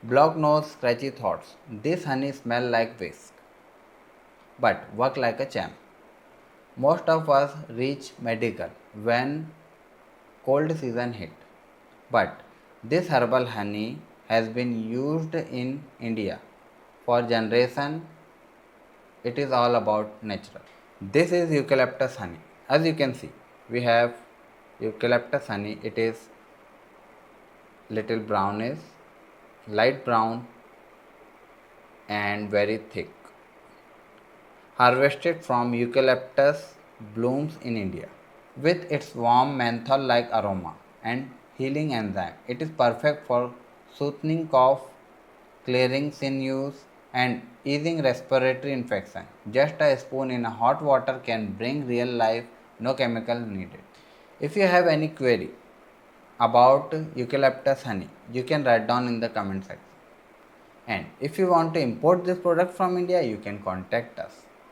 Block nose, scratchy thoughts. This honey smell like whisk, but work like a champ. Most of us reach medical when cold season hit. But this herbal honey has been used in India for generation. It is all about natural. This is eucalyptus honey. As you can see, we have eucalyptus honey. It is little brownish, light brown and very thick. Harvested from eucalyptus blooms in India. With its warm menthol-like aroma and healing enzyme, it is perfect for soothing cough, clearing sinews, and easing respiratory infection. Just a spoon in a hot water can bring real life, no chemical needed. If you have any query about eucalyptus honey, you can write down in the comment section. And if you want to import this product from India, you can contact us.